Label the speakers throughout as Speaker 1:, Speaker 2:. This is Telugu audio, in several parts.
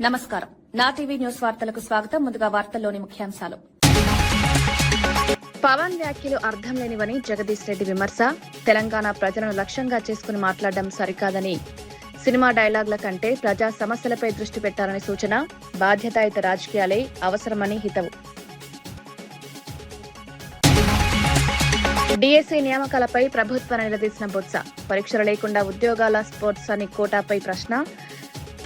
Speaker 1: నమస్కారం. నా టీవీ న్యూస్ వార్తలకు స్వాగతం. ముందుగా వార్తల్లోని ముఖ్యాంశాలు. పవన్ వ్యాఖ్యలు అర్థం లేనివని జగదీష్ రెడ్డి విమర్శ. తెలంగాణ ప్రజలను లక్ష్యంగా చేసుకుని మాట్లాడడం సరికాదని, సినిమా డైలాగుల కంటే ప్రజా సమస్యలపై దృష్టి పెట్టాలని సూచన. బాధ్యతాయుత రాజకీయాలే అవసరమని హితవు. డీఎస్సీ నియామకాలపై ప్రభుత్వాన్ని నిలదీసిన బొత్స. పరీక్షలు లేకుండా ఉద్యోగాల స్పోర్ట్స్ అని కోటాపై ప్రశ్న.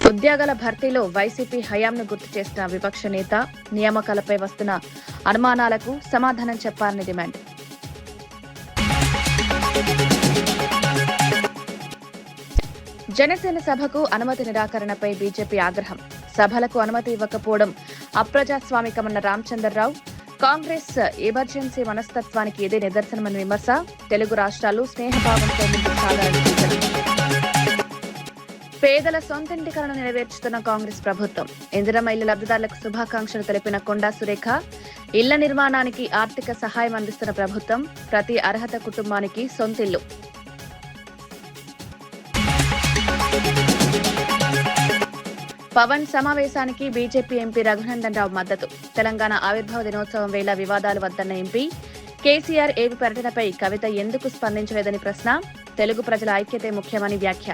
Speaker 1: ఉద్యోగాల భర్తీలో వైసీపీ హయాంను గుర్తు చేసిన విపక్ష నేత. నియామకాలపై వస్తున్న అనుమానాలకు సమాధానం చెప్పాలని డిమాండ్. జనసేన సభకు అనుమతి నిరాకరణపై బీజేపీ ఆగ్రహం. సభలకు అనుమతి ఇవ్వకపోవడం అప్రజాస్వామికమన్న రామచంద్రరావు. కాంగ్రెస్ ఎమర్జెన్సీ మనస్తత్వానికి ఇదే నిదర్శనమని విమర్శ. తెలుగు రాష్ట్రాలు స్నేహభావంతో ముందుకు సాగాలని సూచన. పేదల సొంతింటి కలను నెరవేర్చుతున్న కాంగ్రెస్ ప్రభుత్వం. ఇందిరమ్మ ఇళ్ల లబ్దిదారులకు శుభాకాంక్షలు తెలిపిన కొండా సురేఖ. ఇళ్ల నిర్మాణానికి ఆర్థిక సహాయం అందిస్తున్న ప్రభుత్వం. ప్రతి అర్హత కుటుంబానికి సొంతిల్లు. పవన్ సమావేశానికి బీజేపీ ఎంపీ రఘునందన్ రావు మద్దతు. తెలంగాణ ఆవిర్భావ దినోత్సవం వేళ వివాదాలు వద్దన్న ఎంపీ. కేసీఆర్ ఏపీ పర్యటనపై కవిత ఎందుకు స్పందించలేదని ప్రశ్న. తెలుగు ప్రజల ఐక్యతే ముఖ్యమని వ్యాఖ్య.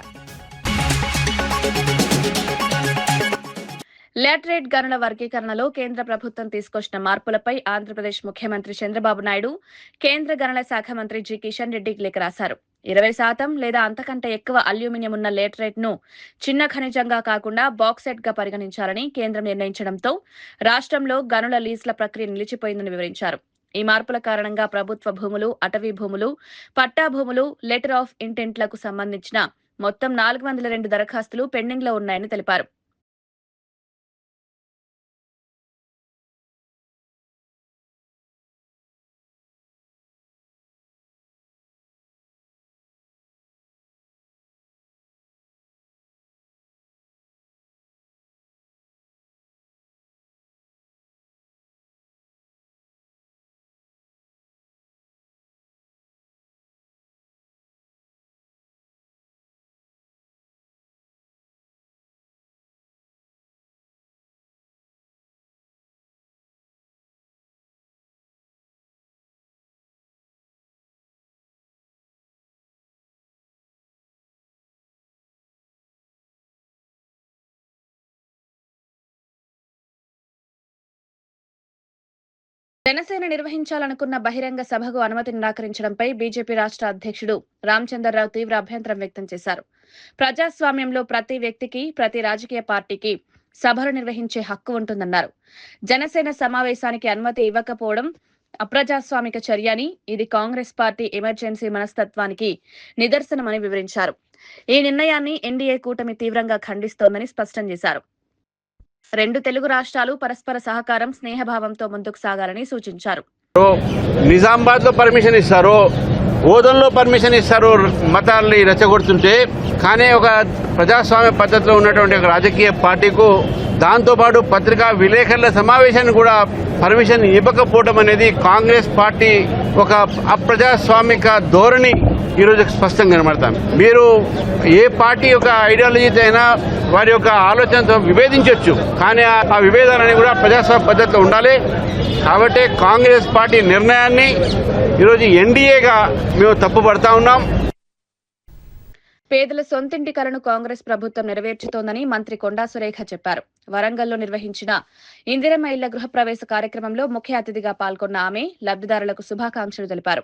Speaker 1: లాటరైట్ గనుల వర్గీకరణలో కేంద్ర ప్రభుత్వం తీసుకొచ్చిన మార్పులపై ఆంధ్రప్రదేశ్ ముఖ్యమంత్రి చంద్రబాబు నాయుడు కేంద్ర గనుల శాఖ మంత్రి జి కిషన్ రెడ్డికి లేఖ రాశారు. 20% లేదా అంతకంటే ఎక్కువ అల్యూమినియం ఉన్న లాటరైట్ ను చిన్న ఖనిజంగా కాకుండా బాక్సైట్ గా పరిగణించాలని కేంద్రం నిర్ణయించడంతో రాష్ట్రంలో గనుల లీజుల ప్రక్రియ నిలిచిపోయిందని వివరించారు. ఈ మార్పుల కారణంగా ప్రభుత్వ భూములు, అటవీ భూములు, పట్టా భూములు, లెటర్ ఆఫ్ ఇంటెంట్లకు సంబంధించిన మొత్తం 402 దరఖాస్తులు పెండింగ్ లో ఉన్నాయని తెలిపారు. జనసేన నిర్వహించాలనుకున్న బహిరంగ సభకు అనుమతి నిరాకరించడంపై బీజేపీ రాష్ట్ర అధ్యక్షుడు రామచంద్రరావు తీవ్ర అభ్యంతరం వ్యక్తం చేశారు. ప్రజాస్వామ్యంలో ప్రతి వ్యక్తికి, ప్రతి రాజకీయ పార్టీకి సభలు నిర్వహించే హక్కు ఉంటుందన్నారు. జనసేన సమావేశానికి అనుమతి ఇవ్వకపోవడం అప్రజాస్వామిక చర్య అని, ఇది కాంగ్రెస్ పార్టీ ఎమర్జెన్సీ మనస్తత్వానికి నిదర్శనమని వివరించారు. ఈ నిర్ణయాన్ని ఎన్డీఏ కూటమి తీవ్రంగా ఖండిస్తోందని స్పష్టం చేశారు. 2 తెలుగు రాష్ట్రాలు పరస్పర సహకారం, స్నేహభావంతో ముందుకు సాగాలని సూచించారు.
Speaker 2: నిజామాబాద్ లో పర్మిషన్ ఇస్తారు, ఓదన్లో పర్మిషన్ ఇస్తారు మతాల్ని రెచ్చగొడుతుంటే, కానీ ఒక ప్రజాస్వామ్య పద్ధతిలో ఉన్నటువంటి ఒక రాజకీయ పార్టీకు దాంతోపాటు పత్రికా విలేకరుల సమావేశాన్ని కూడా పర్మిషన్ ఇవ్వకపోవడం అనేది కాంగ్రెస్ పార్టీ ఒక అప్రజాస్వామిక ధోరణి ఈరోజు స్పష్టంగా కనబడతాం. మీరు ఏ పార్టీ యొక్క ఐడియాలజీతో అయినా వారి యొక్క ఆలోచనతో విభేదించవచ్చు, కానీ ఆ విభేదాలని కూడా ప్రజాస్వామ్య పద్ధతిలో ఉండాలి. కాబట్టి కాంగ్రెస్ పార్టీ నిర్ణయాన్ని ఈరోజు ఎన్డీఏగా మేము తప్పుపడతా ఉన్నాం.
Speaker 1: పేదల సొంతింటి కలను కాంగ్రెస్ ప్రభుత్వం నెరవేర్చుతోందని మంత్రి కొండా సురేఖ చెప్పారు. వరంగల్లో నిర్వహించిన ఇందిరమ్మ ఇళ్ల గృహప్రవేశ కార్యక్రమంలో ముఖ్య అతిథిగా పాల్గొన్న ఆమె లబ్దిదారులకు శుభాకాంక్షలు తెలిపారు.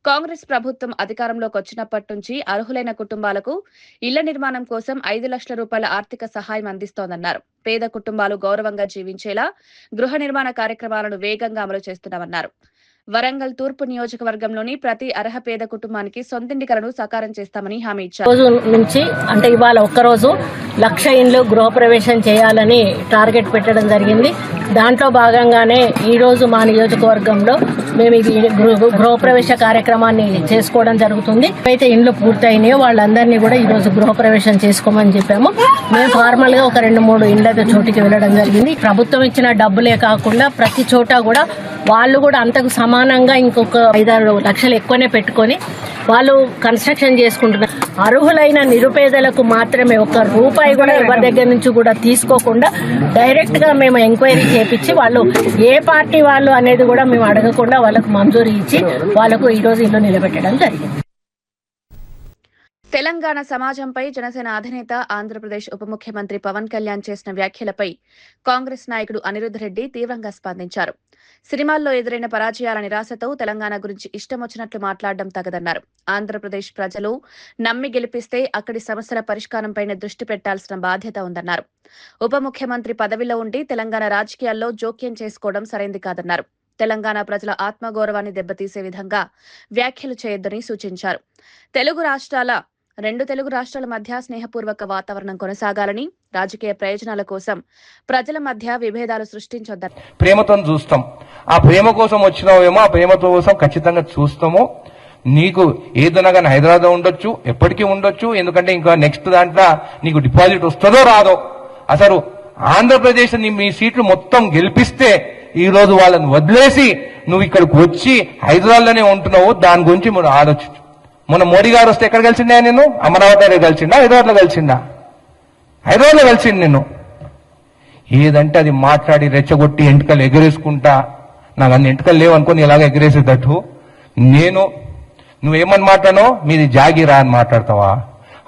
Speaker 1: కాంగ్రెస్ ప్రభుత్వం అధికారంలోకి వచ్చినప్పటి నుంచి అర్హులైన కుటుంబాలకు ఇళ్ల నిర్మాణం కోసం 5 లక్షల రూపాయల ఆర్థిక సహాయం అందిస్తోందన్నారు. పేద కుటుంబాలు గౌరవంగా జీవించేలా గృహ నిర్మాణ కార్యక్రమాలను వేగంగా అమలు చేస్తున్నామన్నారు. వరంగల్ తూర్పు నియోజకవర్గంలోని ప్రతి అర్హ పేద కుటుంబానికి సొంతింటి కలను సాకారం చేస్తామని హామీ ఇచ్చారు.
Speaker 3: రోజు నుంచి అంటే ఇవాళ ఒక్కరోజు 1,00,000 ఇండ్లు గృహప్రవేశం చేయాలని టార్గెట్ పెట్టడం జరిగింది. దాంట్లో భాగంగానే ఈరోజు మా నియోజకవర్గంలో మేము ఇది గృహప్రవేశ కార్యక్రమాన్ని చేసుకోవడం జరుగుతుంది. అయితే ఇండ్లు పూర్తయినాయో వాళ్ళందరినీ కూడా ఈరోజు గృహప్రవేశం చేసుకోమని చెప్పాము. మేము ఫార్మల్ గా ఒక 2-3 ఇండ్ల చోటికి వెళ్ళడం జరిగింది. ప్రభుత్వం ఇచ్చిన డబ్బులే కాకుండా ప్రతి చోట కూడా వాళ్ళు కూడా అంతకు సమానంగా ఇంకొక 5-6 లక్షలు ఎక్కువనే పెట్టుకొని వాళ్ళు కన్స్ట్రక్షన్ చేసుకుంటున్నారు. అర్హులైన నిరుపేదలకు మాత్రమే 1 రూపాయి కూడా ఎవరి దగ్గర నుంచి కూడా తీసుకోకుండా డైరెక్ట్ గా మేము ఎంక్వైరీ చేపించి వాళ్ళు ఏ పార్టీ వాళ్ళు అనేది కూడా మేము అడగకుండా వాళ్ళకు మంజూరు ఇచ్చి వాళ్ళకు ఈరోజు ఇల్లు నిలబెట్టడం జరిగింది.
Speaker 1: తెలంగాణ సమాజంపై జనసేన అధినేత ఆంధ్రప్రదేశ్ ఉప ముఖ్యమంత్రి పవన్ కళ్యాణ్ చేసిన వ్యాఖ్యలపై కాంగ్రెస్ నాయకుడు అనిరుద్ రెడ్డి తీవ్రంగా స్పందించారు. సినిమాల్లో ఎదురైన పరాజయాల నిరాశతో తెలంగాణ గురించి ఇష్టం వచ్చినట్లు మాట్లాడడం తగదన్నారు. ఆంధ్రప్రదేశ్ ప్రజలు నమ్మి గెలిపిస్తే అక్కడి సమస్యల పరిష్కారంపైనే దృష్టి పెట్టాల్సిన బాధ్యత ఉందన్నారు. ఉప ముఖ్యమంత్రి పదవిలో ఉండి తెలంగాణ రాజకీయాల్లో జోక్యం చేసుకోవడం సరైంది కాదన్నారు. తెలంగాణ ప్రజల ఆత్మగౌరవాన్ని దెబ్బతీసే విధంగా వ్యాఖ్యలు చేయొద్దని సూచించారు. రెండు తెలుగు రాష్ట్రాల మధ్య స్నేహపూర్వక వాతావరణం కొనసాగాలని, రాజకీయ ప్రయోజనాల కోసం ప్రజల మధ్య విభేదాలు సృష్టించొద్దని.
Speaker 4: ప్రేమతో చూస్తాం, ఆ ప్రేమ కోసం వచ్చినావేమో, ఆ ప్రేమ కోసం ఖచ్చితంగా చూస్తాము. నీకు ఏదైనా కానీ హైదరాబాద్ ఉండొచ్చు, ఎప్పటికీ ఉండొచ్చు. ఎందుకంటే ఇంకా నెక్స్ట్ దాంట్లో నీకు డిపాజిట్ వస్తుందో రాదో. అసలు ఆంధ్రప్రదేశ్ మీ సీట్లు మొత్తం గెలిపిస్తే ఈ రోజు వాళ్ళని వదిలేసి నువ్వు ఇక్కడికి వచ్చి హైదరాబాద్ లోనే ఉంటున్నావు. దాని గురించి మనం ఆలోచించు. మొన్న మోడీ గారు వస్తే ఎక్కడ కలిసిండా? నేను అమరావతిలో కలిసిండా, హైదరాబాద్ లో కలిసిండా? హైదరాబాద్ లో కలిసింది. నేను ఏదంటే అది మాట్లాడి రెచ్చగొట్టి ఎంటకలు ఎగరేసుకుంటా, నాకు అన్ని ఎంటకలు లేవు అనుకుని ఇలాగ ఎగరేసేటట్టు నువ్వేమని మాట్లాడో మీది జాగిరా అని మాట్లాడతావా?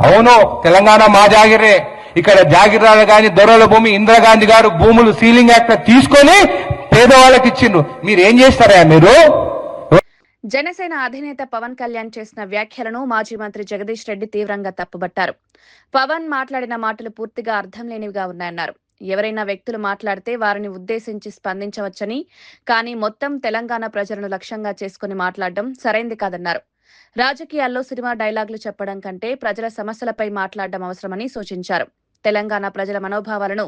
Speaker 4: అవును, తెలంగాణ మా జాగిరే. ఇక్కడ జాగిరాలు గాని దొరల భూమి ఇందిరాగాంధీ గారు భూములు సీలింగ్ యాక్ట్ తీసుకొని పేదవాళ్ళకి ఇచ్చిండ్రు. మీరు ఏం చేస్తారా? మీరు
Speaker 1: జనసేన అధినేత పవన్ కళ్యాణ్ చేసిన వ్యాఖ్యలను మాజీ మంత్రి జగదీష్ రెడ్డి తీవ్రంగా తప్పుబట్టారు. పవన్ మాట్లాడిన మాటలు పూర్తిగా అర్థం లేనివిగా ఉన్నాయన్నారు. ఎవరైనా వ్యక్తులు మాట్లాడితే వారిని ఉద్దేశించి స్పందించవచ్చని, కానీ మొత్తం తెలంగాణ ప్రజలను లక్ష్యంగా చేసుకుని మాట్లాడడం సరైంది కాదన్నారు. రాజకీయాల్లో సినిమా డైలాగులు చెప్పడం కంటే ప్రజల సమస్యలపై మాట్లాడడం అవసరమని సూచించారు. తెలంగాణ ప్రజల మనోభావాలను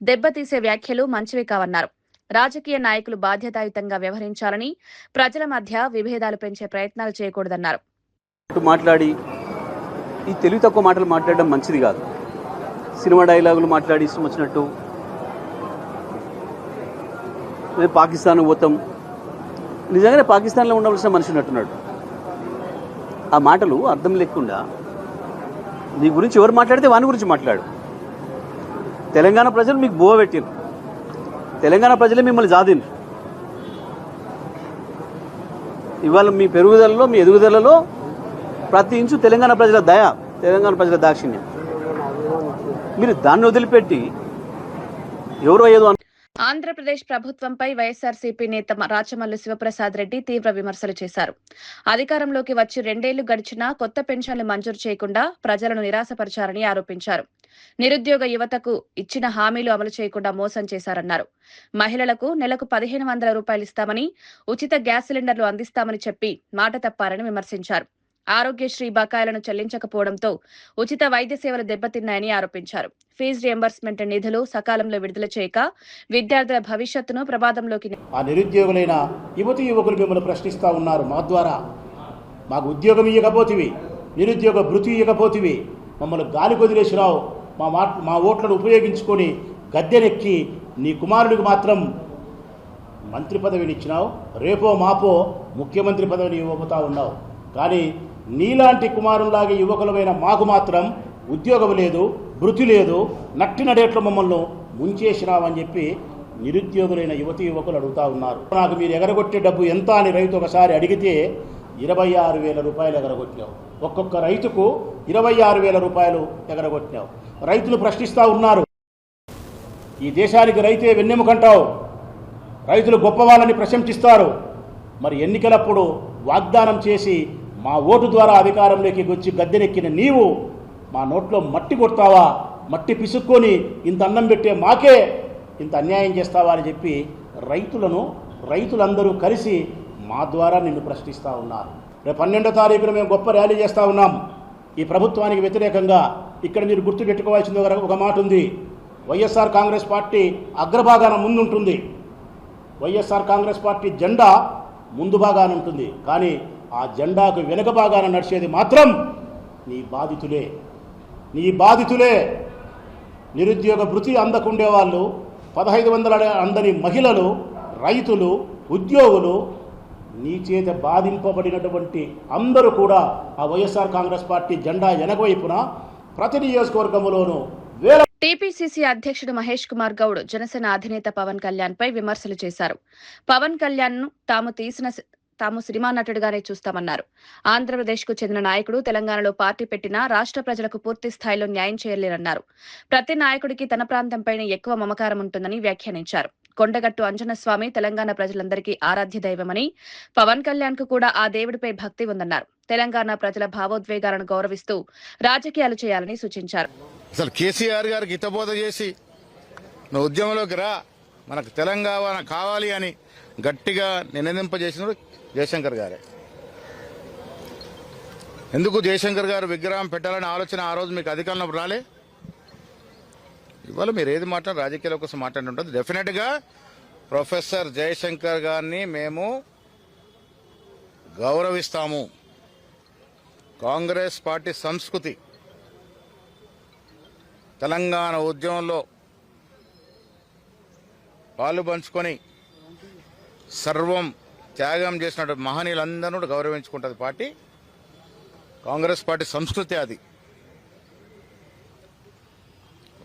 Speaker 1: దెబ్బతీసే వ్యాఖ్యలు మంచివి కావన్నారు. రాజకీయ నాయకులు బాధ్యతాయుతంగా వ్యవహరించాలని, ప్రజల మధ్య విభేదాలు పెంచే ప్రయత్నాలు చేయకూడదన్నారు.
Speaker 5: మాట్లాడి ఈ తెలివి తక్కువ మాటలు మాట్లాడడం మంచిది కాదు. సినిమా డైలాగులు మాట్లాడి ఇష్టం వచ్చినట్టు పాకిస్తాన్ పోతాం, నిజంగానే పాకిస్తాన్లో ఉండవలసిన మనిషి ఉన్నట్టున్నాడు. ఆ మాటలు అర్థం లేకుండా నీ గురించి ఎవరు మాట్లాడితే వాని గురించి మాట్లాడు. తెలంగాణ ప్రజలు మీకు బోవ పెట్టిండ్రు, తెలంగాణ ప్రజలే మిమ్మల్ని జాదిండ్రు. ఇవాళ మీ పెరుగుదలలో, మీ ఎదుగుదలలో ప్రతి ఇంచు తెలంగాణ ప్రజల దయ, తెలంగాణ ప్రజల దాక్షిణ్యం. మీరు దాన్ని వదిలిపెట్టి ఎవరో ఏదో.
Speaker 1: ఆంధ్రప్రదేశ్ ప్రభుత్వంపై వైఎస్ఆర్సీపీ నేత రాచమల్లు శివప్రసాద్ రెడ్డి తీవ్ర విమర్శలు చేశారు. అధికారంలోకి వచ్చి 2 ఏళ్లు గడిచినా కొత్త పెన్షన్లు మంజూరు చేయకుండా ప్రజలను నిరాశపరిచారని ఆరోపించారు. నిరుద్యోగ యువతకు ఇచ్చిన హామీలు అమలు చేయకుండా మోసం చేశారన్నారు. మహిళలకు నెలకు 1500 రూపాయలు ఇస్తామని, ఉచిత గ్యాస్ సిలిండర్లు అందిస్తామని చెప్పి మాట తప్పారని విమర్శించారు. ఆరోగ్యశ్రీ బకాయిలను చెల్లించకపోవడంతో ఉచిత వైద్య సేవలు దెబ్బతిన్నాయని ఆరోపించారు. ఫీజు రియంబర్స్మెంట్ నిధులు సకాలంలో విడుదల చేయక విద్యార్థుల భవిష్యత్తును ప్రమాదంలోకి.
Speaker 6: ఆ నిరుద్యోగులైన యువతి యువకులు మిమ్మల్ని ప్రశ్నిస్తూ ఉన్నారు. మా ద్వారా మాకు ఉద్యోగం ఇవ్వకపోతివి, నిరుద్యోగ భృతి ఇవ్వకపోతివి, మమ్మల్ని గాలి కొదిలేసినావు, మా ఓట్లను ఉపయోగించుకొని గద్దెనెక్కి నీ కుమారుడికి మాత్రం మంత్రి పదవిని ఇచ్చినావు, రేపో మాపో ముఖ్యమంత్రి పదవిని ఇవ్వబోతా ఉన్నావు. కానీ నీలాంటి కుమారులాగే యువకులమైన మాకు మాత్రం ఉద్యోగం లేదు, భృతి లేదు, నట్టి నడేట్లు మమ్మల్ని ముంచేసినావని చెప్పి నిరుద్యోగులైన యువతి యువకులు అడుగుతా ఉన్నారు. నాకు మీరు ఎగరగొట్టే డబ్బు ఎంత అని రైతు ఒకసారి అడిగితే 26,000 రూపాయలు ఎగరగొట్టినావు. ఒక్కొక్క రైతుకు 26,000 రూపాయలు ఎగరగొట్టినావు. రైతులు ప్రశ్నిస్తూ ఉన్నారు, ఈ దేశానికి రైతే వెన్నెముకంటావు, రైతులు గొప్ప వాళ్ళని ప్రశంసిస్తారు. మరి ఎన్నికలప్పుడు వాగ్దానం చేసి మా ఓటు ద్వారా అధికారంలోకి వచ్చి గద్దెనెక్కిన నీవు మా నోట్లో మట్టి కొడతావా, మట్టి పిసుక్కొని ఇంత అన్నం పెట్టే మాకే ఇంత అన్యాయం చేస్తావా అని చెప్పి రైతులందరూ కలిసి మా ద్వారా నిన్ను ప్రశ్నిస్తూ ఉన్నారు. రేపు 12వ తారీఖున మేము గొప్ప ర్యాలీ చేస్తూ ఉన్నాం. ఈ ప్రభుత్వానికి వ్యతిరేకంగా ఇక్కడ మీరు గుర్తుపెట్టుకోవాల్సింది ఒక మాట ఉంది. వైఎస్ఆర్ కాంగ్రెస్ పార్టీ అగ్రభాగాన ముందుంటుంది. వైఎస్ఆర్ కాంగ్రెస్ పార్టీ జెండా ముందు భాగాన ఉంటుంది, కానీ ఆ జెండాకు వెనుక భాగాన నడిచేది మాత్రం నీ బాధితులే. నిరుద్యోగ భృతి అందకుండేవాళ్ళు, 1500 అందని మహిళలు, రైతులు, ఉద్యోగులు, నీ చేత బాధింపబడినటువంటి అందరూ కూడా ఆ వైఎస్ఆర్ కాంగ్రెస్ పార్టీ జెండా వెనకవైపున ప్రతి నియోజకవర్గంలోనూ వేల.
Speaker 1: టీపీసీసీ అధ్యక్షుడు మహేష్ కుమార్ గౌడ్ జనసేన అధినేత పవన్ కళ్యాణ్ పై విమర్శలు చేశారు. పవన్ కళ్యాణ్ ను తాము సినిమా నటుడిగానే చూస్తామన్నారు. ఆంధ్రప్రదేశ్ కు చెందిన నాయకుడు తెలంగాణలో పార్టీ పెట్టినా రాష్ట్ర ప్రజలకు పూర్తి స్థాయిలో న్యాయం చేయలేరన్నారు. ప్రతి నాయకుడికి తన ప్రాంతంపైనే ఎక్కువ మమకారం ఉంటుందని వ్యాఖ్యానించారు. కొండగట్టు అంజనస్వామి తెలంగాణ ప్రజలందరికీ ఆరాధ్య దైవమని, పవన్ కళ్యాణ్ కు కూడా ఆ దేవుడిపై భక్తి ఉందన్నారు. తెలంగాణ ప్రజల భావోద్వేగాలను గౌరవిస్తూ రాజకీయాలు చేయాలని సూచించారు.
Speaker 7: అసలు కేసీఆర్ గారికి హితబోధ చేసి నువ్వు ఉద్యమంలోకి రా, మనకు తెలంగాణ కావాలి అని గట్టిగా నినదింపజేసినాడు జయశంకర్ గారే. ఎందుకు జయశంకర్ గారు విగ్రహం పెట్టాలని ఆలోచన ఆ రోజు మీకు అధికారంలో రాలే? ఇవాళ మీరు ఏది మాట్లాడారు, రాజకీయాల కోసం మాట్లాడుతుంటుంది. డెఫినెట్గా ప్రొఫెసర్ జయశంకర్ గారిని మేము గౌరవిస్తాము. కాంగ్రెస్ పార్టీ సంస్కృతి, తెలంగాణ ఉద్యమంలో పాలు పంచుకొని సర్వం త్యాగం చేసిన మహనీయులందరూ గౌరవించుకుంటుంది పార్టీ. కాంగ్రెస్ పార్టీ సంస్కృతి అది.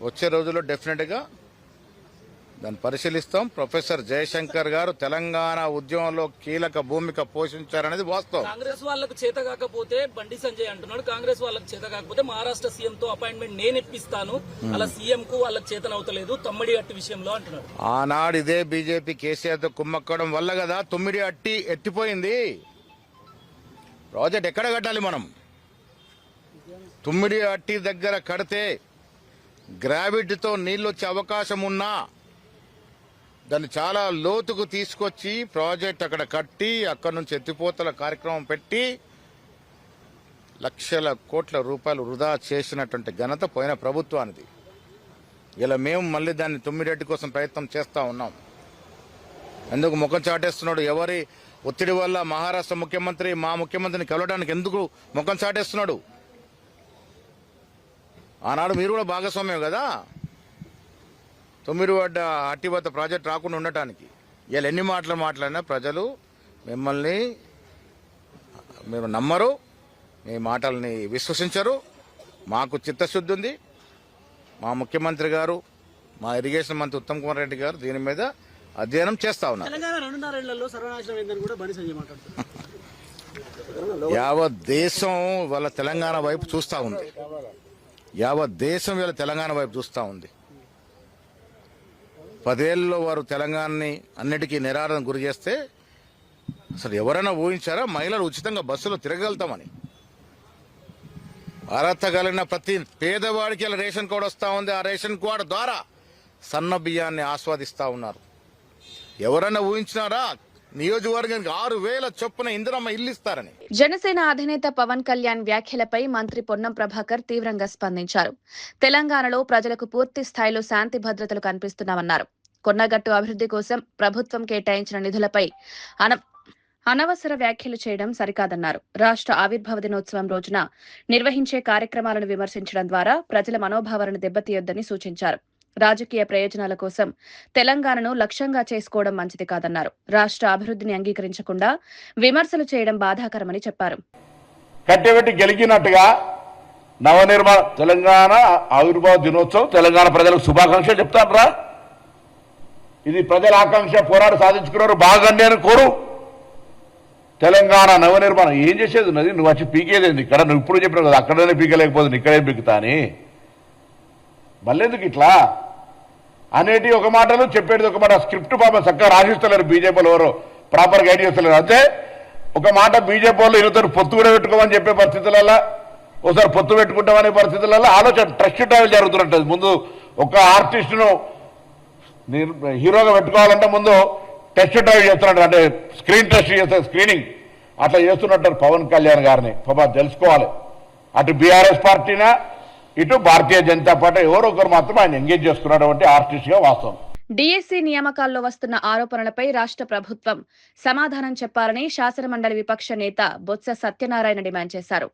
Speaker 7: వచ్చే రోజుల్లో డెఫినెట్గా దాన్ని పరిశీలిస్తాం. ప్రొఫెసర్ జయశంకర్ గారు తెలంగాణ ఉద్యమంలో కీలక భూమిక పోషించారనేది వాస్తవం.
Speaker 8: కాంగ్రెస్ వాళ్ళకు చేత కాకపోతే బండి సంజయ్ అంటున్నాడు, కాంగ్రెస్ వాళ్ళకి చేత కాకపోతే మహారాష్ట్ర సీఎం తో అపాయింట్మెంట్ నేను ఇప్పిస్తాను, అలా సీఎం కు వాళ్ళకి చేతనవుతలేదు తమ్మిడి అట్టి విషయంలో అంటున్నాడు.
Speaker 7: ఆనాడు ఇదే బీజేపీ కేసీఆర్ తో కుమ్మక్కడం వల్ల కదా తొమ్మిడి అట్టి ఎత్తిపోయింది. ప్రాజెక్ట్ ఎక్కడ కట్టాలి మనం? తొమ్మిడి అట్టి దగ్గర కడితే గ్రావిటీతో నీళ్ళు వచ్చే అవకాశం ఉన్నా దాన్ని చాలా లోతుకు తీసుకొచ్చి ప్రాజెక్ట్ అక్కడ కట్టి అక్కడి నుంచి ఎత్తిపోతల కార్యక్రమం పెట్టి లక్షల కోట్ల రూపాయలు వృధా చేసినటువంటి ఘనత పోయిన ప్రభుత్వానిది. ఇలా మేము మళ్ళీ దాన్ని తొమ్మిడేటి కోసం ప్రయత్నం చేస్తూ ఉన్నాం. ఎందుకు ముఖం చాటేస్తున్నాడు? ఎవరి ఒత్తిడి వల్ల మహారాష్ట్ర ముఖ్యమంత్రి మా ముఖ్యమంత్రిని కలవడానికి ఎందుకు ముఖం చాటేస్తున్నాడు? ఆనాడు మీరు కూడా భాగస్వామ్యం కదా తొమ్మిది వడ్డ అట్టివద్ద ప్రాజెక్ట్ రాకుండా ఉండటానికి. ఇలా ఎన్ని మాటలు మాట్లాడినా ప్రజలు మిమ్మల్ని మీరు నమ్మరు, మీ మాటల్ని విశ్వసించరు. మాకు చిత్తశుద్ధి ఉంది. మా ముఖ్యమంత్రి గారు, మా ఇరిగేషన్ మంత్రి ఉత్తమ్ కుమార్ రెడ్డి గారు దీని మీద అధ్యయనం చేస్తా ఉన్నారు. యావత్ దేశం వాళ్ళ తెలంగాణ వైపు చూస్తూ ఉంది. యావత్ దేశం వీళ్ళ తెలంగాణ వైపు చూస్తూ ఉంది. 10 ఏళ్ళలో వారు తెలంగాణని అన్నిటికీ నిరాదరణ గురి చేస్తే అసలు ఎవరైనా ఊహించారా మహిళలు ఉచితంగా బస్సులో తిరగలుగుతామని? అర్హత కలిగిన ప్రతి పేదవాడికి ఇలా రేషన్ కార్డు వస్తూ ఉంది. ఆ రేషన్ కార్డు ద్వారా సన్న బియ్యాన్ని ఆస్వాదిస్తూ ఉన్నారు. ఎవరైనా ఊహించినారా నియోజకవర్గానికి 6,000 చొప్పున ఇందిరమ్మ ఇల్లు ఇస్తారని?
Speaker 1: జనసేన అధినేత పవన్ కళ్యాణ్ వ్యాఖ్యలపై మంత్రి పొన్నం ప్రభాకర్ తీవ్రంగా స్పందించారు. తెలంగాణలో ప్రజలకు పూర్తి స్థాయిలో శాంతి భద్రతలు కనిపిస్తున్నామన్నారు. కొన్నగట్టు అభివృద్ధి కోసం ప్రభుత్వం కేటాయించిన నిధులపై అనవసర వ్యాఖ్యలు చేయడం సరికాదన్నారు. రాష్ట్ర ఆవిర్భావ దినోత్సవం రోజున నిర్వహించే కార్యక్రమాలను విమర్శించడం ద్వారా ప్రజల మనోభావాలను దెబ్బతీయొద్దని సూచించారు. రాజకీయ ప్రయోజనాల కోసం తెలంగాణను లక్ష్యంగా చేసుకోవడం మంచిది కాదన్నారు. రాష్ట్ర అభివృద్ధిని అంగీకరించకుండా విమర్శలు చేయడం బాధాకరమని చెప్పారు.
Speaker 9: కట్టెబెట్టి గెలిచినట్టుగా నవనిర్మాణ తెలంగాణ ఆవిర్భావ దినోత్సవం తెలంగాణ ప్రజలకు శుభాకాంక్షలు చెప్తానరా? ఇది ప్రజల ఆకాంక్ష, పోరాడు సాధించుకున్నారు. బాగానే అని కోరు. తెలంగాణ నవనిర్మాణం ఏం చేసేది ఉన్నది? నువ్వు వచ్చి పీకేదేంది ఇక్కడ? నువ్వు ఇప్పుడు చెప్పినావు కదా అక్కడనే పీకలేకపోతుంది ఇక్కడే పీకుతా అని. మళ్ళెందుకు ఇట్లా అనేటి ఒక మాటలు చెప్పేది ఒక మాట. స్క్రిప్ట్ పాపం చక్కగా రాసిస్తలేరు బీజేపీలో, ఎవరు ప్రాపర్ గైడ్ చేస్తలేరు. అంతే ఒక మాట బీజేపీ వాళ్ళు ఇరువుతారు పొత్తు కూడా పెట్టుకోమని చెప్పే పరిస్థితులలో, ఒకసారి పొత్తు పెట్టుకుంటామనే పరిస్థితులలో ఆలోచన ట్రస్ట్ ట్రావెల్ జరుగుతున్నట్టు. ముందు ఒక ఆర్టిస్టును హీరోగా పెట్టుకోవాలంటే ముందు టెస్ట్ డ్రైవ్ చేస్తున్నట్టు, అంటే స్క్రీన్ టెస్ట్ చేస్తే స్క్రీనింగ్ అట్లా చేస్తున్నట్టు పవన్ కళ్యాణ్ గారిని పాప తెలుసుకోవాలి. అటు బీఆర్ఎస్ పార్టీనా ఇటు భారతీయ జనతా పార్టీ ఎవరో ఒకరు మాత్రం ఆయన ఎంగేజ్ చేసుకున్నటువంటి ఆర్టిస్ట్ గా వాస్తవం.
Speaker 1: డీఎస్సీ నియామకాల్లో వస్తున్న ఆరోపణలపై రాష్ట్ర ప్రభుత్వం సమాధానం చెప్పాలని శాసనమండలి విపక్ష నేత బొత్స సత్యనారాయణ డిమాండ్ చేశారు.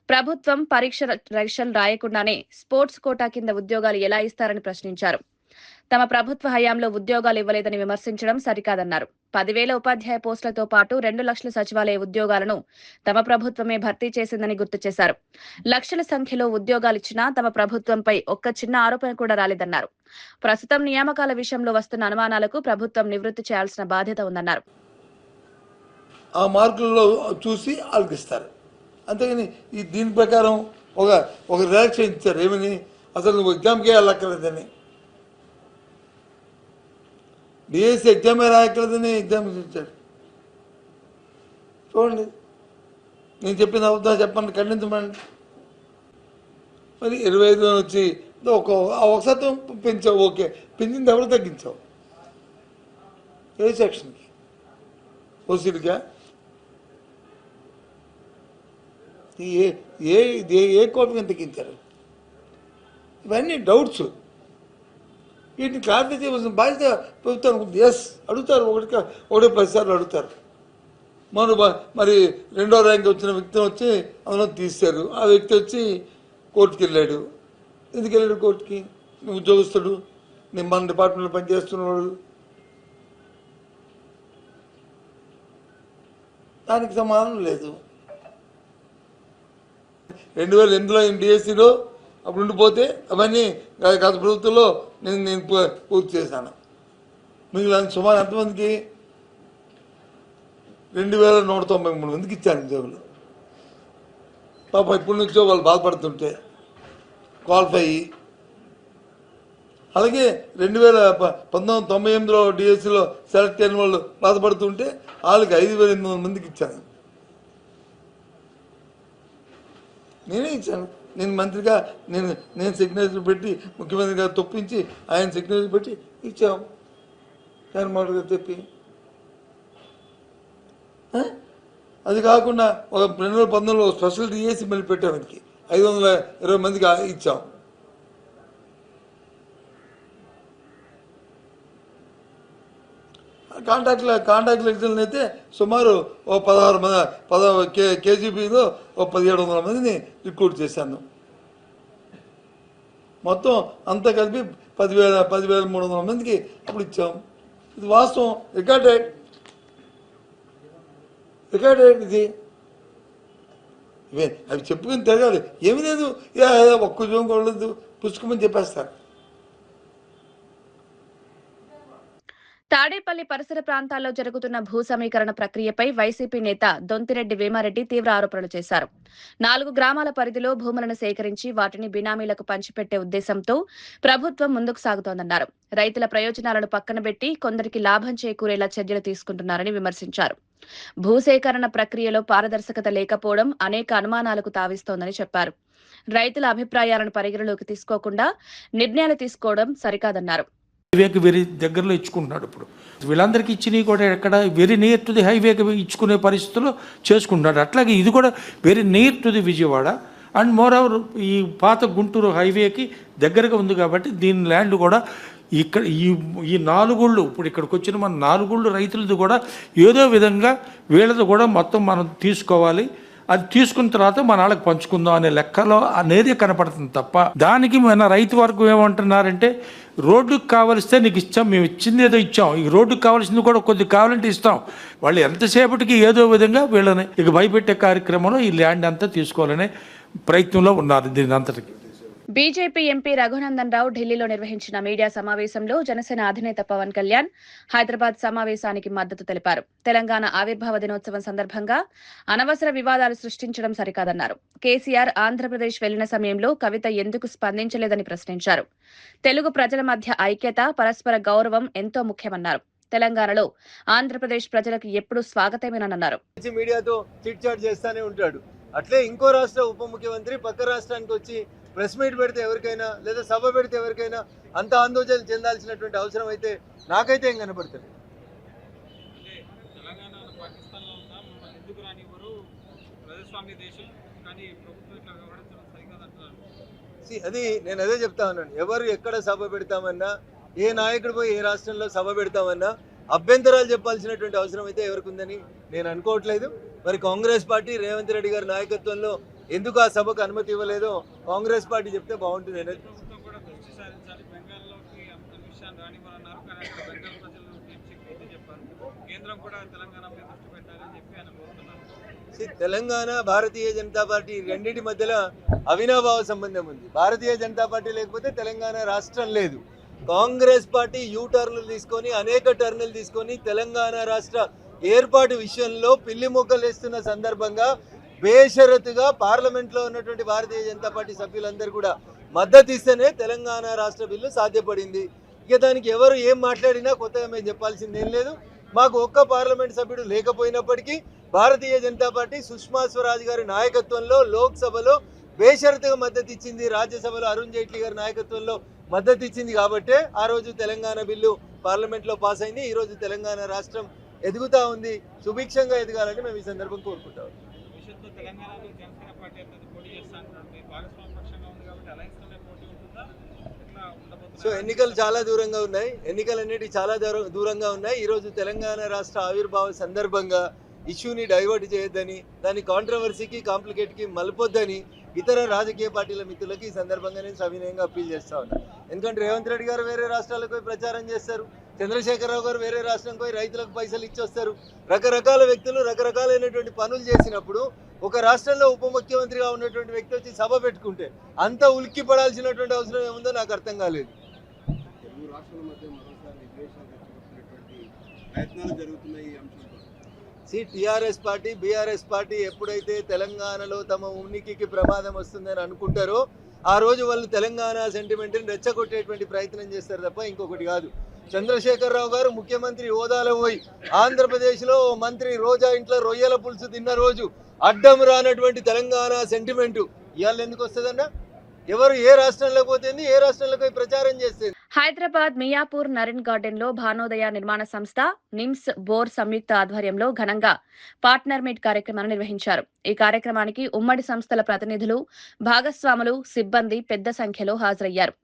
Speaker 1: ప్రభుత్వం పరీక్షలు రాయకుండానే స్పోర్ట్స్ కోటా కింద ఉద్యోగాలు ఎలా ఇస్తారని ప్రశ్నించారు. తమ ప్రభుత్వ హయాంలో ఉద్యోగాలు ఇవ్వలేదని విమర్శించడం సరికాదన్నారు. 10,000 ఉపాధ్యాయ పోస్టులతో పాటు 2 లక్షల సచివాలయ ఉద్యోగాలను తమ ప్రభుత్వమే భర్తీ చేసిందని గుర్తు చేశారు. లక్షల సంఖ్యలో ఉద్యోగాలిచ్చినా తమ ప్రభుత్వంపై ఒక్క చిన్న ఆరోపణ కూడా రాలేదన్నారు. ప్రస్తుతం నియామకాల విషయంలో వస్తున్న అనుమానాలకు ప్రభుత్వం నివృత్తి చేయాల్సిన బాధ్యత ఉందన్నారు.
Speaker 10: ఆ మార్కుల్లో చూసి ఆలకిస్తారు. అంతేగాని దీని ప్రకారం ఒక రియాక్షన్ ఇచ్చారు. ఏమని, అసలు నువ్వు ఎగ్జామ్కే వెళ్ళక్కర్లేదని, డిఎస్సీ ఎగ్జామే రాయక్కర్లేదని ఎగ్జామ్ ఇచ్చారు. చూడండి, నేను చెప్పిన అబద్ధాలు చెప్పండి, ఖండించమండి. మరి 25 వచ్చి ఒక శాతం పెంచావు, ఓకే, పెంచింది ఎవరు తగ్గించావు? ఏ సెక్షన్కి? ఓసీలుగా? ఏ కోపం తగ్గించారు? ఇవన్నీ డౌట్స్. వీటిని క్లారిఫై చేయవలసిన బాధ్యత ప్రభుత్వం. ఎస్ అడుగుతారు, ఒకటి 10 సార్లు అడుగుతారు. మరి 2వ ర్యాంక్ వచ్చిన వ్యక్తిని వచ్చి అందులో తీశారు. ఆ వ్యక్తి వచ్చి కోర్టుకి వెళ్ళాడు. ఎందుకు వెళ్ళాడు కోర్టుకి? ఉద్యోగస్తుడు, నేను మన డిపార్ట్మెంట్లో పనిచేస్తున్నాడు. దానికి సమాధానం లేదు. 2008లో డిఎస్సీలో అప్పుడు ఉండిపోతే అవన్నీ గత ప్రభుత్వంలో నేను పూర్తి చేశాను. మిగిలిన సుమారు ఎంతమందికి? 2,193 మందికి ఇచ్చాను ఉద్యోగులు. పాప ఇప్పటి నుంచో వాళ్ళు బాధపడుతుంటే క్వాలిఫై అయ్యి. అలాగే 1998లో డిఎస్సీలో సెలెక్ట్ అయిన వాళ్ళు బాధపడుతుంటే వాళ్ళకి 5,800 మందికి ఇచ్చాను. నేనే ఇచ్చాను. నేను మంత్రిగా నేను సిగ్నేచర్ పెట్టి, ముఖ్యమంత్రి గారు తొప్పించి ఆయన సిగ్నేచర్ పెట్టి ఇచ్చాం. జగన్మోహన్ గారు చెప్పి. అది కాకుండా ఒక 2019లో స్పెషల్ డిఎస్సీ మళ్ళీ పెట్టాం. మనకి 520 మందికి ఇచ్చాం. కాంట్రాక్ట్ లెక్చర్లను అయితే సుమారు 16 కేజీబీలో 1,700 మందిని రిక్రూట్ చేశాను. మొత్తం అంతా కలిపి 10,300 మందికి అప్పుడు ఇచ్చాం. ఇది వాస్తవం, రికార్డెడ్ ఇది. అవి చెప్పుకుని తిరగాలి. ఏమీ లేదు, ఒక్క ఉద్యోగం కొనలేదు, పుచ్చుకోమని చెప్పేస్తారు.
Speaker 1: తాడేపల్లి పరిసర ప్రాంతాల్లో జరుగుతున్న భూ సమీకరణ ప్రక్రియపై వైసీపీ నేత దొంతిరెడ్డి వేమారెడ్డి తీవ్ర ఆరోపణలు చేశారు. 4 గ్రామాల పరిధిలో భూములను సేకరించి వాటిని బినామీలకు పంచిపెట్టే ఉద్దేశంతో ప్రభుత్వం ముందుకు సాగుతోందన్నారు. రైతుల ప్రయోజనాలను పక్కనబెట్టి కొందరికి లాభం చేకూరేలా చర్యలు తీసుకుంటున్నారని విమర్శించారు. భూసేకరణ ప్రక్రియలో పారదర్శకత లేకపోవడం అనేక అనుమానాలకు తావిస్తోందని చెప్పారు. రైతుల అభిప్రాయాలను పరిగణలోకి తీసుకోకుండా నిర్ణయాలు తీసుకోవడం సరికాదన్నారు.
Speaker 11: హైవేకి వెరీ దగ్గరలో ఇచ్చుకుంటున్నాడు. ఇప్పుడు వీళ్ళందరికీ ఇచ్చినవి కూడా ఎక్కడ వెరీ నియర్ టు ది హైవేకి ఇచ్చుకునే పరిస్థితుల్లో చేసుకుంటున్నాడు. అట్లాగే ఇది కూడా very near to the Vijayawada and more over ఈ పాత గుంటూరు హైవేకి దగ్గరగా ఉంది కాబట్టి దీని ల్యాండ్ కూడా ఇక్కడ ఈ 4 ఊళ్ళు ఇప్పుడు ఇక్కడికి వచ్చిన మన 4 ఊళ్ళు రైతులది కూడా ఏదో విధంగా వీళ్ళది కూడా మొత్తం మనం తీసుకోవాలి. అది తీసుకున్న తర్వాత మన వాళ్ళకి పంచుకుందాం అనే లెక్కలో అనేది కనపడుతుంది తప్ప దానికి మన రైతు వర్గం ఏమంటున్నారంటే రోడ్డుకు కావలిస్తే నీకు ఇచ్చాం, మేము ఇచ్చింది ఏదో ఇచ్చాం, ఈ రోడ్డుకు కావాల్సింది కూడా కొద్ది కావాలంటే ఇస్తాం. వాళ్ళు ఎంతసేపటికి ఏదో విధంగా వీళ్ళని ఇక భయపెట్టే కార్యక్రమంలో ఈ ల్యాండ్ అంతా తీసుకోవాలనే ప్రయత్నంలో ఉన్నారు. దీని అంతటికి
Speaker 1: బీజేపీ ఎంపీ రఘునందన్ రావు ఢిల్లీలో నిర్వహించిన మీడియా సమావేశంలో జనసేన అధినేత పవన్ కళ్యాణ్ హైదరాబాద్ సమావేశానికి మద్దతు తెలిపారు. తెలంగాణ ఆవిర్భావ దినోత్సవం సందర్భంగా అనవసర వివాదాలు సృష్టించడం సరికాదన్నారు. కేసీఆర్ ఆంధ్రప్రదేశ్ వెళ్లిన సమయంలో కవిత ఎందుకు స్పందించలేదని ప్రశ్నించారు. తెలుగు ప్రజల మధ్య ఐక్యత, పరస్పర గౌరవం ఎంతో ముఖ్యమన్నారు. తెలంగాణలో ఆంధ్రప్రదేశ్ ప్రజలకు ఎప్పుడూ స్వాగతమేనన్నారు.
Speaker 12: మీడియాతో చిట్ చాట్ చేస్తానే ఉంటాడు. అట్లే ఇంకో రాష్ట్ర ఉప ముఖ్యమంత్రి పక్క రాష్ట్రానికి వచ్చి ప్రెస్ మీట్ పెడితే ఎవరికైనా లేదా సభ పెడితే ఎవరికైనా అంత ఆందోళన చెందాల్సినటువంటి అవసరం అయితే నాకైతే ఏం కనపడుతుంది. అది నేను అదే చెప్తా ఉన్నాను. ఎవరు ఎక్కడ సభ పెడతామన్నా ఏ నాయకుడు పోయి ఏ రాష్ట్రంలో సభ పెడతామన్నా అభ్యంతరాలు చెప్పాల్సినటువంటి అవసరం అయితే ఎవరికి ఉందని నేను అనుకోవట్లేదు. మరి కాంగ్రెస్ పార్టీ రేవంత్ రెడ్డి గారి నాయకత్వంలో ఎందుకు ఆ సభకు అనుమతి ఇవ్వలేదో కాంగ్రెస్ పార్టీ చెప్తే బాగుంటుంది అనేది. తెలంగాణ భారతీయ జనతా పార్టీ రెండింటి మధ్యలో అవినాభావ సంబంధం ఉంది. భారతీయ జనతా పార్టీ లేకపోతే తెలంగాణ రాష్ట్రం లేదు. కాంగ్రెస్ పార్టీ టర్న్లు తీసుకొని అనేక టర్న్లు తీసుకొని తెలంగాణ రాష్ట్ర ఏర్పాటు విషయంలో పిల్లి మొక్కలు వేస్తున్న సందర్భంగా బేషరతుగా పార్లమెంట్లో ఉన్నటువంటి భారతీయ జనతా పార్టీ సభ్యులందరూ కూడా మద్దతు ఇస్తేనే తెలంగాణ రాష్ట్ర బిల్లు సాధ్యపడింది. ఇక దానికి ఎవరు ఏం మాట్లాడినా కొత్తగా మేము చెప్పాల్సింది ఏం లేదు. మాకు ఒక్క పార్లమెంట్ సభ్యుడు లేకపోయినప్పటికీ భారతీయ జనతా పార్టీ సుష్మా స్వరాజ్ గారి నాయకత్వంలో లోక్సభలో బేషరతుగా మద్దతు ఇచ్చింది. రాజ్యసభలో అరుణ్ జైట్లీ గారి నాయకత్వంలో మద్దతు ఇచ్చింది కాబట్టే ఆ రోజు తెలంగాణ బిల్లు పార్లమెంట్లో పాస్ అయింది. ఈరోజు తెలంగాణ రాష్ట్రం ఎదుగుతా ఉంది. సుభిక్షంగా ఎదగాలని మేము ఈ సందర్భం కోరుకుంటాం. సో ఎన్నికలు చాలా దూరంగా ఉన్నాయి. ఎన్నికలన్నిటి చాలా దూరంగా ఉన్నాయి. ఈరోజు తెలంగాణ రాష్ట్ర ఆవిర్భావ సందర్భంగా ఇష్యూని డైవర్ట్ చేయొద్దని, దాని కాంట్రవర్సీకి కాంప్లికేట్కి మలపొద్దని ఇతర రాజకీయ పార్టీల మిత్రులకి ఈ సందర్భంగా నేను సవినయంగా అప్పీల్ చేస్తా ఉన్నా. ఎందుకంటే రేవంత్ రెడ్డి గారు వేరే రాష్ట్రాలకు పోయి ప్రచారం చేస్తారు, చంద్రశేఖరరావు గారు వేరే రాష్ట్రం పోయి రైతులకు పైసలు ఇచ్చొస్తారు. రకరకాల వ్యక్తులు రకరకాలైనటువంటి పనులు చేసినప్పుడు ఒక రాష్ట్రంలో ఉప ముఖ్యమంత్రిగా ఉన్నటువంటి వ్యక్తి వచ్చి సభ పెట్టుకుంటే అంత ఉలిక్కి పడాల్సినటువంటి అవసరం ఏముందో నాకు అర్థం కాలేదు. టీఆర్ఎస్ పార్టీ బీఆర్ఎస్ పార్టీ ఎప్పుడైతే తెలంగాణలో తమ ఉనికికి ప్రమాదం వస్తుందని అనుకుంటారో ఆ రోజు వాళ్ళు తెలంగాణ సెంటిమెంట్ని రెచ్చగొట్టేటువంటి ప్రయత్నం చేస్తారు తప్ప ఇంకొకటి కాదు. చంద్రశేఖరరావు గారు ముఖ్యమంత్రి హోదాలో పోయి ఆంధ్రప్రదేశ్లో మంత్రి రోజా ఇంట్లో రొయ్యల పులుసు తిన్న రోజు అడ్డం రానటువంటి తెలంగాణ సెంటిమెంటు ఇవాళ ఎందుకు వస్తుందన్నా? ఎవరు ఏ రాష్ట్రంలో పోతుంది, ఏ రాష్ట్రంలో పోయి ప్రచారం చేస్తుంది?
Speaker 1: హైదరాబాద్ మియాపూర్ నరిన్ గార్డెన్ లో భానోదయ నిర్మాణ సంస్థ నిమ్స్ బోర్ సంయుక్త ఆధ్వర్యంలో ఘనంగా పార్ట్నర్ మీట్ కార్యక్రమాన్ని నిర్వహించారు. ఈ కార్యక్రమానికి ఉమ్మడి సంస్థల ప్రతినిధులు, భాగస్వాములు, సిబ్బంది పెద్ద సంఖ్యలో హాజరయ్యారు.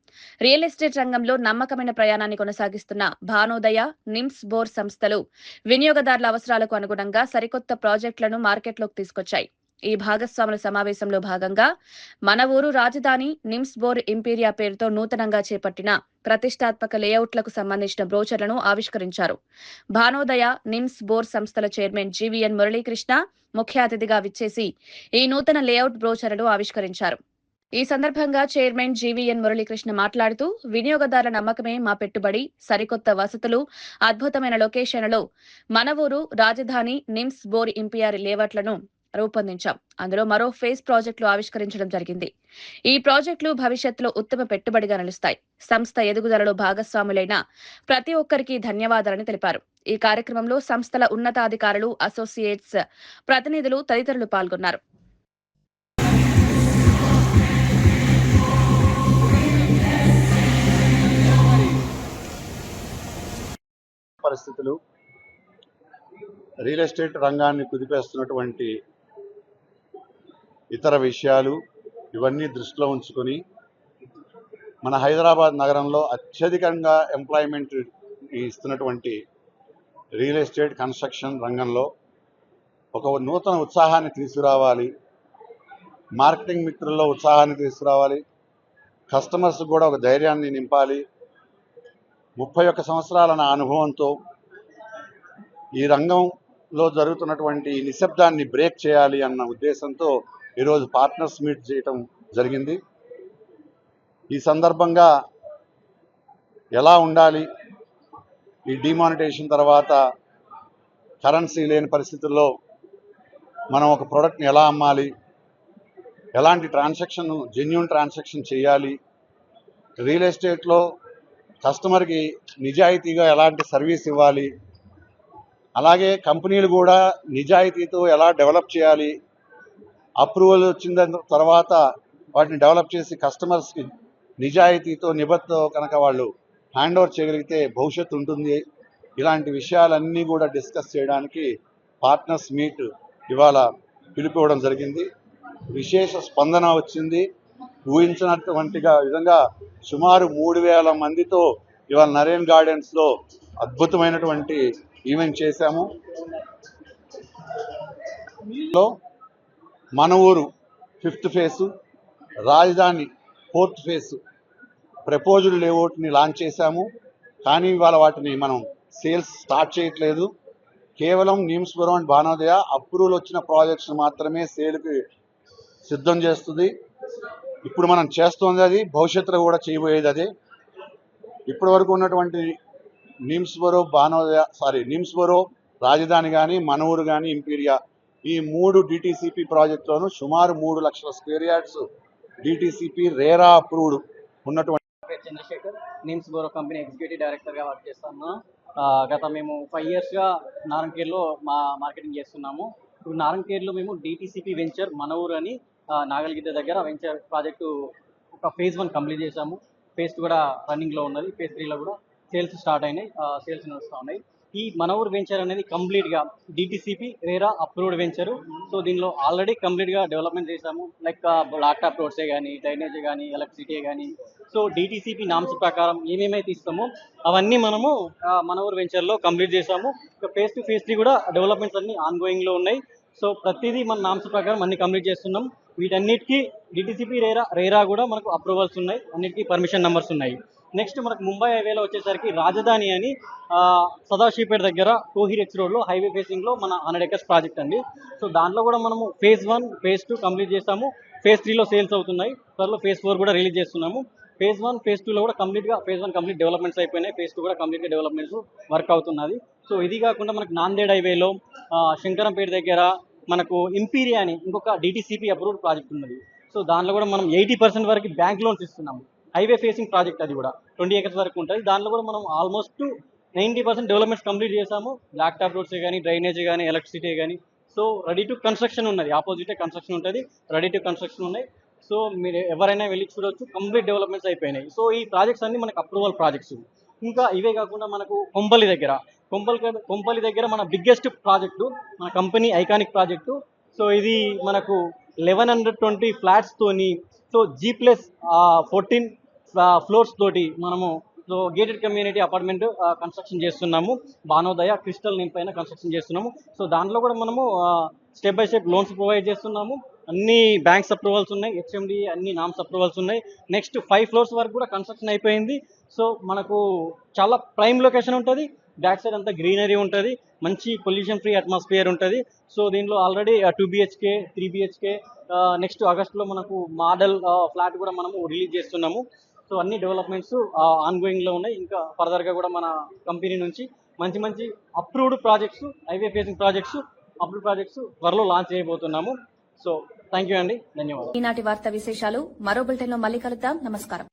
Speaker 1: రియల్ ఎస్టేట్ రంగంలో నమ్మకమైన ప్రయాణాన్ని కొనసాగిస్తున్న భానోదయ, నిమ్స్ బోర్ సంస్థలు వినియోగదారుల అవసరాలకు అనుగుణంగా సరికొత్త ప్రాజెక్టులను మార్కెట్లోకి తీసుకొచ్చాయి. ఈ భాగస్వాముల సమావేశంలో భాగంగా మన ఊరు రాజధాని నిమ్స్ బోర్ ఇంపీరియా పేరుతో నూతనంగా చేపట్టిన ప్రతిష్టాత్మక లేఅవుట్లకు సంబంధించిన బ్రోచర్లను ఆవిష్కరించారు. భానోదయ, నిమ్స్ బోర్ సంస్థల చైర్మన్ జీవీఎన్ మురళీకృష్ణ ముఖ్య అతిథిగా విచ్చేసి ఈ నూతన లేఅవుట్ బ్రోచర్లను ఆవిష్కరించారు. ఈ సందర్భంగా చైర్మన్ జీవీఎన్ మురళీకృష్ణ మాట్లాడుతూ, వినియోగదారుల నమ్మకమే మా పెట్టుబడి, సరికొత్త వసతులు, అద్భుతమైన లొకేషన్లలో మన ఊరు రాజధాని నిమ్స్ బోర్ ఇంపీరియా లేఅవుట్లను రూపొందించాం. అందులో మరో ఫేజ్ ప్రాజెక్టులు ఆవిష్కరించడం జరిగింది. ఈ ప్రాజెక్టులు భవిష్యత్తులో ఉత్తమ పెట్టుబడిగా నిలుస్తాయి. సంస్థ ఎదుగుదలలో భాగస్వాములైన ప్రతి ఒక్కరికి ధన్యవాదాలని తెలిపారు. ఈ కార్యక్రమంలో సంస్థల ఉన్నతాధికారులు, అసోసియేట్స్ ప్రతినిధులు తదితరులు పాల్గొన్నారు.
Speaker 13: పరిస్థితులు, రియల్ ఎస్టేట్ రంగాన్ని కుదిపేస్తున్నటువంటి ఇతర విషయాలు ఇవన్నీ దృష్టిలో ఉంచుకొని మన హైదరాబాద్ నగరంలో అత్యధికంగా ఎంప్లాయ్మెంట్ ఇస్తున్నటువంటి రియల్ ఎస్టేట్ కన్స్ట్రక్షన్ రంగంలో ఒక నూతన ఉత్సాహాన్ని తీసుకురావాలి, మార్కెటింగ్ మిత్రుల్లో ఉత్సాహాన్ని తీసుకురావాలి, కస్టమర్స్ కూడా ఒక ధైర్యాన్ని నింపాలి. 31 సంవత్సరాల నా అనుభవంతో ఈ రంగంలో జరుగుతున్నటువంటి నిశ్శబ్దాన్ని బ్రేక్ చేయాలి అన్న ఉద్దేశంతో ఈరోజు పార్ట్నర్స్ మీట్ చేయటం జరిగింది. ఈ సందర్భంగా ఎలా ఉండాలి, ఈ డిమానిటైజేషన్ తర్వాత కరెన్సీ లేని పరిస్థితుల్లో మనం ఒక ప్రోడక్ట్ని ఎలా అమ్మాలి, ఎలాంటి ట్రాన్సాక్షన్ జెన్యూన్ ట్రాన్సాక్షన్ చేయాలి, రియల్ ఎస్టేట్లో కస్టమర్కి నిజాయితీగా ఎలాంటి సర్వీస్ ఇవ్వాలి, అలాగే కంపెనీలు కూడా నిజాయితీతో ఎలా డెవలప్ చేయాలి, అప్రూవల్ వచ్చిన తర్వాత వాటిని డెవలప్ చేసి కస్టమర్స్కి నిజాయితీతో నిబద్ధతో కనుక వాళ్ళు హ్యాండ్ ఓవర్ చేయగలిగితే భవిష్యత్తు ఉంటుంది. ఇలాంటి విషయాలన్నీ కూడా డిస్కస్ చేయడానికి పార్ట్నర్స్ మీట్ ఇవాళ పిలుపుకోవడం జరిగింది. విశేష స్పందన వచ్చింది. ఊహించినటువంటి విధంగా సుమారు 3000 మందితో ఇవాళ నరేన్ గార్డెన్స్లో అద్భుతమైనటువంటి ఈవెంట్ చేశాము. మన ఊరు 5th ఫేసు, రాజధాని 4th ఫేసు ప్రపోజల్ లేఅవుట్ని లాంచ్ చేశాము. కానీ ఇవాళ వాటిని మనం సేల్స్ స్టార్ట్ చేయట్లేదు. కేవలం నీమ్స్పురం అండ్ భానోదయ అప్రూవల్ వచ్చిన ప్రాజెక్ట్స్ మాత్రమే సేల్కి సిద్ధం చేస్తుంది. ఇప్పుడు మనం చేస్తుంది అది, భవిష్యత్తులో కూడా చేయబోయేది అదే. ఇప్పటి వరకు ఉన్నటువంటి నీమ్స్బరో, రాజధాని కానీ, మన ఊరు కానీ, ఇంపీరియా ఈ 3 డిటిసిపి ప్రాజెక్టులోనూ సుమారు 3 లక్షల square yards DTCP RERA approved ఉన్నటువంటి.
Speaker 14: చంద్రశేఖర్, నీమ్స్బరో కంపెనీ ఎగ్జిక్యూటివ్ డైరెక్టర్గా వర్క్ చేస్తాను. గత మేము 5 yearsగా నారంకేర్లో మార్కెటింగ్ చేస్తున్నాము. ఇప్పుడు నారంకేర్లో మేము డిటిసిపి వెంచర్ మన ఊరు అని నాగల్గిద్ద దగ్గర వెంచర్ ప్రాజెక్టు ఒక phase 1 కంప్లీట్ చేశాము. phase 2 కూడా రన్నింగ్లో ఉన్నది. phase 3లో కూడా సేల్స్ స్టార్ట్ అయినాయి, సేల్స్ నడుస్తూ ఉన్నాయి. ఈ మన ఊరు వెంచర్ అనేది కంప్లీట్గా DTCP RERA approved venture. So దీనిలో ఆల్రెడీ కంప్లీట్గా డెవలప్మెంట్ చేశాము. లైక్ బ్లాక్ టాప్ రోడ్సే కానీ, డ్రైనేజ్ కానీ, ఎలక్ట్రిసిటీ కానీ. సో డిటిసిపి నామ్స్ ప్రకారం ఏమేమైతే ఇస్తామో అవన్నీ మనము మన ఊరు వెంచర్లో కంప్లీట్ చేశాము. phase 2, phase 3 కూడా డెవలప్మెంట్స్ అన్ని ఆన్గోయింగ్లో ఉన్నాయి. సో ప్రతిదీ మన నామ్స్ ప్రకారం అన్ని కంప్లీట్ చేస్తున్నాం. వీటన్నిటికీ డిటిసిపి రేరా కూడా మనకు అప్రూవల్స్ ఉన్నాయి, అన్నిటికీ పర్మిషన్ నెంబర్స్ ఉన్నాయి. నెక్స్ట్ మనకు ముంబై హైవేలో వచ్చేసరికి రాజధాని అని సదాశివపేట దగ్గర కోహిర్ ఎక్స్ రోడ్లో హైవే ఫేసింగ్లో మన 100 acres ప్రాజెక్ట్ అండి. సో దాంట్లో కూడా మనము phase 1, phase 2 కంప్లీట్ చేస్తాము. phase 3లో సేల్స్ అవుతున్నాయి. త్వరలో phase 4 కూడా రిలీజ్ చేస్తున్నాము. phase 1, phase 2లో కూడా కంప్లీట్గా phase 1 కంప్లీట్ డెవలప్మెంట్స్ అయిపోయినాయి. phase 2 కూడా కంప్లీట్గా డెవలప్మెంట్స్ వర్క్ అవుతున్నది. సో ఇది కాకుండా మనకు నాందేడ్ హైవేలో శంకరంపేట దగ్గర మనకు ఇంపీరియా అని ఇంకొక డిటిసిపి అప్రూవ్డ్ ప్రాజెక్ట్ ఉన్నది. సో దాంట్లో కూడా మనం 80% వరకు బ్యాంక్ లోన్స్ ఇస్తున్నాము. హైవే ఫేసింగ్ ప్రాజెక్ట్ అది కూడా 20 acres వరకు ఉంటుంది. దాంట్లో కూడా మనం ఆల్మోస్ట్ 90% డెవలప్మెంట్స్ కంప్లీట్ చేసాము. బ్లాక్ టాప్ రోడ్సే కానీ, డ్రైనేజ్ కానీ, ఎలక్ట్రిసిటీ కానీ. సో రెడీ టు కన్స్ట్రక్షన్ ఉన్నది, ఆపోజిటే కన్స్ట్రక్షన్ ఉంటుంది, రెడీ టు కన్స్ట్రక్షన్ ఉన్నాయి. సో మీరు ఎవరైనా వెళ్ళి చూడొచ్చు, కంప్లీట్ డెవలప్మెంట్స్ అయిపోయినాయి. సో ఈ ప్రాజెక్ట్స్ అన్ని మనకు అప్రూవల్ ప్రాజెక్ట్స్. ఇంకా ఇవే కాకుండా మనకు కొంపల్లి దగ్గర మన బిగ్గెస్ట్ ప్రాజెక్టు, మన కంపెనీ ఐకానిక్ ప్రాజెక్టు. సో ఇది మనకు 1120 ఫ్లాట్స్ తోని, సో G+14 ఫ్లోర్స్ తోటి మనము so gated community apartment construction చేస్తున్నాము. భానోదయ క్రిస్టల్ నేమ్ పైన కన్స్ట్రక్షన్ చేస్తున్నాము. సో దాంట్లో కూడా మనము step by step loans provide చేస్తున్నాము. అన్ని బ్యాంక్స్ అప్రూవల్స్ ఉన్నాయి, హెచ్ఎండి అన్ని నామ్స్ అప్రూవల్స్ ఉన్నాయి. నెక్స్ట్ 5 floors వరకు కూడా కన్స్ట్రక్షన్ అయిపోయింది. సో మనకు చాలా ప్రైమ్ లొకేషన్ ఉంటుంది, బ్యాక్ సైడ్ అంతా గ్రీనరీ ఉంటుంది, మంచి పొల్యూషన్ ఫ్రీ అట్మాస్ఫియర్ ఉంటుంది. సో దీనిలో ఆల్రెడీ 2 BHK, 3 BHK నెక్స్ట్ ఆగస్ట్లో మనకు మోడల్ ఫ్లాట్ కూడా మనము రిలీజ్ చేస్తున్నాము. సో అన్ని డెవలప్మెంట్స్ ఆన్గోయింగ్లో ఉన్నాయి. ఇంకా ఫర్దర్గా కూడా మన కంపెనీ నుంచి మంచి approved projects, highway facing projects, approved projects త్వరలో లాంచ్ చేయబోతున్నాము. సో థ్యాంక్ యూ అండి, ధన్యవాదాలు.
Speaker 1: ఈనాటి వార్తా విశేషాలు మరో బులెటిన్లో మళ్ళీ కలుద్దాం. నమస్కారం.